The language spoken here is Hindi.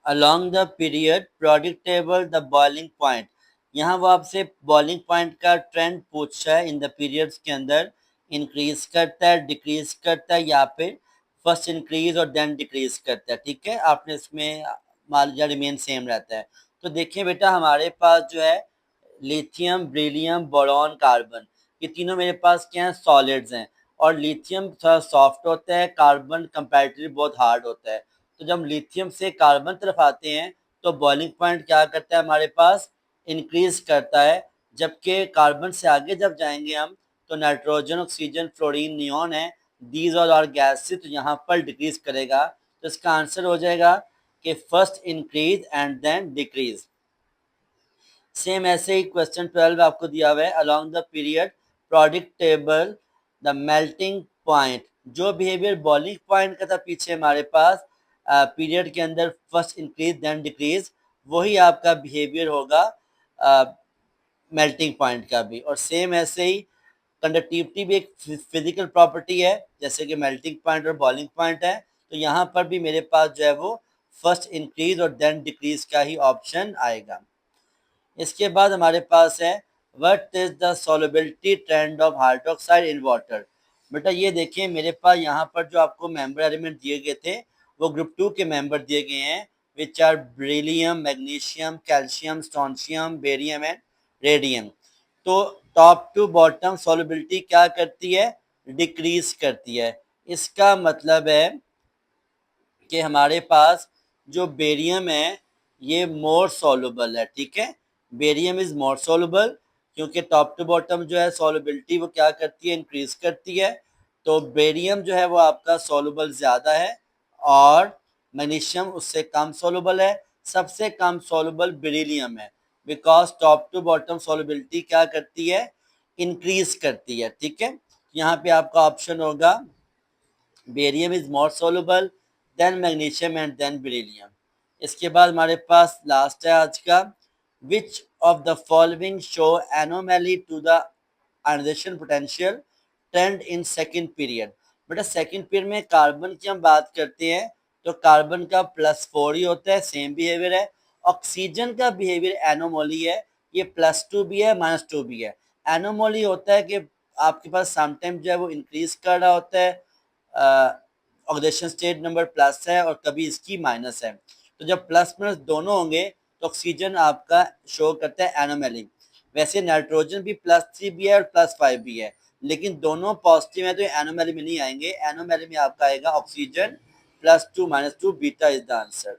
along the period predictable the boiling point। यहाँ वो आपसे बॉइलिंग पॉइंट का ट्रेंड पूछ रहा है इन द पीरियड्स के अंदर इंक्रीज करता है, डिक्रीज करता है, या फिर फर्स्ट इंक्रीज और देन डिक्रीज करता है। ठीक है, आपने इसमें मान लिया रिमेन सेम रहता है। तो देखिए बेटा, हमारे पास जो है लिथियम, बेरिलियम, बोरॉन, कार्बन, ये तीनों मेरे पास क्या है, सॉलिड्स हैं। और लिथियम थोड़ा सॉफ्ट होता है, कार्बन कंपैरेटिवली बहुत हार्ड होता है। तो जब हम लिथियम से कार्बन तरफ आते हैं तो बॉइलिंग पॉइंट क्या करता है हमारे पास, इंक्रीज करता है। जबकि कार्बन से आगे जब जाएंगे हम तो नाइट्रोजन, ऑक्सीजन, फ्लोरीन, नियॉन है, दीज और गैसेस, तो यहाँ पर डिक्रीज करेगा। तो इसका आंसर हो जाएगा कि first increase and then decrease. Same ऐसे ही क्वेश्चन 12 आपको दिया हुआ है, along the period product table the melting point. जो बिहेवियर बॉइलिंग पॉइंट का था पीछे हमारे पास पीरियड के अंदर फर्स्ट इंक्रीज देन डिक्रीज, वही आपका बिहेवियर होगा मेल्टिंग पॉइंट का भी। और सेम ऐसे ही कंडक्टिविटी भी एक फिजिकल प्रॉपर्टी है, जैसे कि मेल्टिंग पॉइंट और बॉइलिंग पॉइंट है। तो यहाँ पर भी मेरे पास जो है वो फर्स्ट इंक्रीज और देन डिक्रीज का ही ऑप्शन आएगा। इसके बाद हमारे पास है what is the solubility trend of hydroxide in water. बेटा ये देखिए, मेरे पास यहाँ पर जो आपको मेंबर एलिमेंट दिए गए थे वो ग्रुप 2 के मेंबर दिए गए हैं, which are beryllium, magnesium, calcium, strontium, barium and radium. तो टॉप टू बॉटम सॉल्युबिलिटी क्या करती है, डिक्रीज करती है। इसका मतलब है कि हमारे पास जो बेरियम है ये मोर सॉल्युबल है। ठीक है, बेरियम इज मोर सॉल्युबल, क्योंकि टॉप टू बॉटम जो है सॉल्युबिलिटी वो क्या करती है, इंक्रीज करती है। तो बेरियम जो है वो आपका सॉल्युबल ज्यादा है और मैग्नीशियम उससे कम सॉल्युबल है। सबसे कम सॉल्युबल बेरिलियम है, because top to bottom solubility क्या करती है, इंक्रीज करती है। ठीक है, यहाँ पे आपका ऑप्शन होगा barium is more soluble than magnesium and then beryllium. इसके बाद हमारे पास लास्ट है आज का, which of the following show anomaly to the ionization potential trend in second period. बेटा सेकंड पीरियड में कार्बन की हम बात करते हैं तो कार्बन का +4 ही होता है, सेम बिहेवियर है। ऑक्सीजन का बिहेवियर एनोमोली है, ये +2 भी है, -2 भी है। एनोमोली होता है कि आपके पास समटाइम जो है वो इंक्रीज कर रहा होता है, ऑक्सीडेशन स्टेट नंबर प्लस है और कभी इसकी माइनस है। तो जब प्लस माइनस दोनों होंगे तो ऑक्सीजन आपका शो करता है एनोमैली। वैसे नाइट्रोजन भी +3 भी है और +5 भी है, लेकिन दोनों पॉजिटिव है तो एनोमैली में नहीं आएंगे। एनोमैली में आपका आएगा oxygen +2 -2, beta is the answer.